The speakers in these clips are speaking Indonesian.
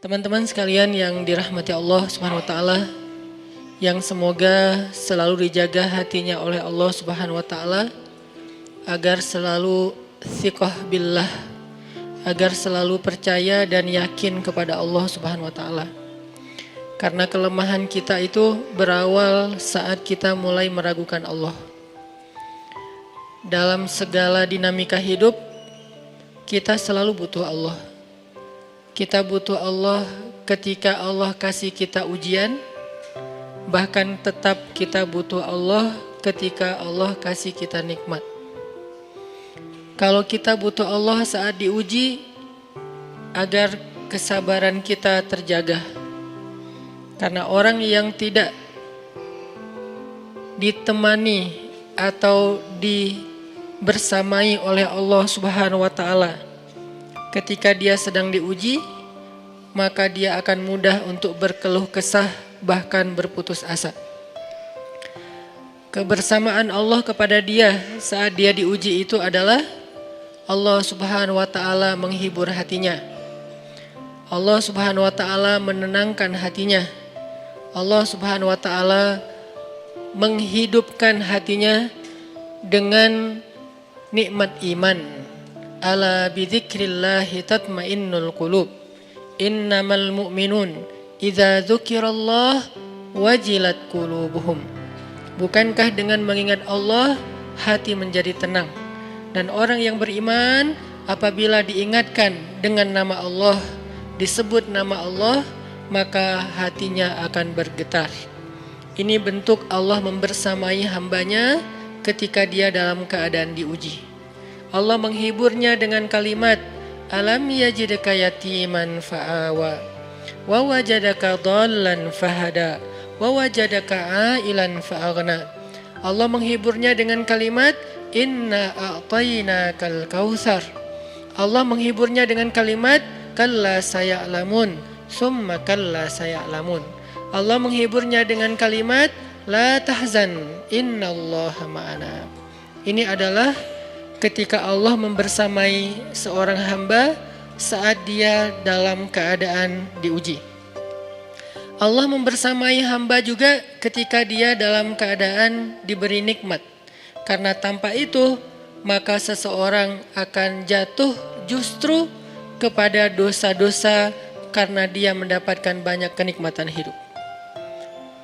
Teman-teman sekalian yang dirahmati Allah Subhanahu wa taala, yang semoga selalu dijaga hatinya oleh Allah Subhanahu wa taala agar selalu thiqah billah, agar selalu percaya dan yakin kepada Allah Subhanahu wa taala. Karena kelemahan kita itu berawal saat kita mulai meragukan Allah. Dalam segala dinamika hidup, kita selalu butuh Allah. Kita butuh Allah ketika Allah kasih kita ujian, bahkan tetap kita butuh Allah ketika Allah kasih kita nikmat. Kalau kita butuh Allah saat diuji, agar kesabaran kita terjaga. Karena orang yang tidak ditemani atau dibersamai oleh Allah Subhanahu wa taala ketika dia sedang diuji, maka dia akan mudah untuk berkeluh kesah, bahkan berputus asa. Kebersamaan Allah kepada dia saat dia diuji itu adalah Allah Subhanahu wa taala menghibur hatinya. Allah Subhanahu wa taala menenangkan hatinya. Allah Subhanahu wa taala menghidupkan hatinya dengan nikmat iman. Ala bidzikrillahi tatmainnul qulub. Innamal mu'minun idza dzukirallah wajilat qulubuhum. Bukankah dengan mengingat Allah hati menjadi tenang? Dan orang yang beriman apabila diingatkan dengan nama Allah, disebut nama Allah, maka hatinya akan bergetar. Ini bentuk Allah membersamai hambanya ketika dia dalam keadaan diuji. Allah menghiburnya dengan kalimat, alam yajidka yatiman fa'awa wa wajadaka dhallan fahada wa wajadaka ailan fa'aghna. Allah menghiburnya dengan kalimat, inna a'tainakal kautsar. Allah menghiburnya dengan kalimat, kalla saya'lamun summa kalla saya'lamun. Allah menghiburnya dengan kalimat, la tahzan innallaha ma'ana. Ini adalah ketika Allah membersamai seorang hamba saat dia dalam keadaan diuji. Allah membersamai hamba juga ketika dia dalam keadaan diberi nikmat. Karena tanpa itu, maka seseorang akan jatuh justru kepada dosa-dosa karena dia mendapatkan banyak kenikmatan hidup.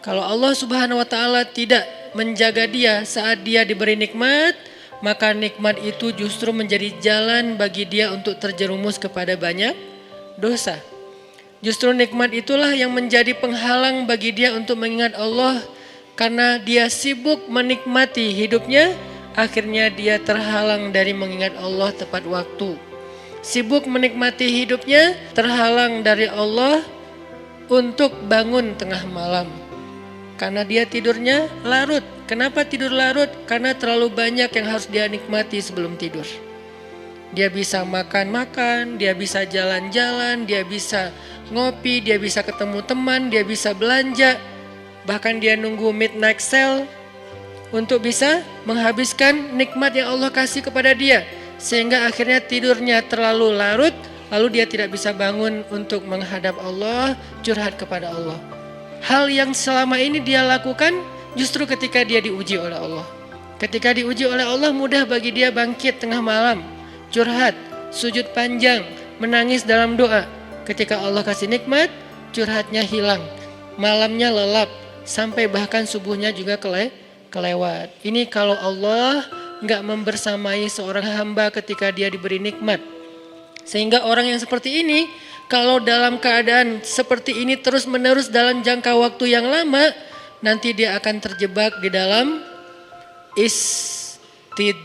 Kalau Allah Subhanahu wa taala tidak menjaga dia saat dia diberi nikmat, maka nikmat itu justru menjadi jalan bagi dia untuk terjerumus kepada banyak dosa. Justru nikmat itulah yang menjadi penghalang bagi dia untuk mengingat Allah. Karena dia sibuk menikmati hidupnya, akhirnya dia terhalang dari mengingat Allah tepat waktu. Sibuk menikmati hidupnya, terhalang dari Allah untuk bangun tengah malam. Karena dia tidurnya larut. Kenapa tidur larut? Karena terlalu banyak yang harus dia nikmati sebelum tidur. Dia bisa makan-makan, dia bisa jalan-jalan, dia bisa ngopi, dia bisa ketemu teman, dia bisa belanja. Bahkan dia nunggu midnight sale untuk bisa menghabiskan nikmat yang Allah kasih kepada dia. Sehingga akhirnya tidurnya terlalu larut, lalu dia tidak bisa bangun untuk menghadap Allah, curhat kepada Allah. Hal yang selama ini dia lakukan justru ketika dia diuji oleh Allah. Ketika diuji oleh Allah, mudah bagi dia bangkit tengah malam, curhat, sujud panjang, menangis dalam doa. Ketika Allah kasih nikmat, curhatnya hilang, malamnya lelap, sampai bahkan subuhnya juga kelewat. Ini kalau Allah gak membersamai seorang hamba ketika dia diberi nikmat. Sehingga orang yang seperti ini, kalau dalam keadaan seperti ini terus menerus dalam jangka waktu yang lama, nanti dia akan terjebak di dalam istidraj.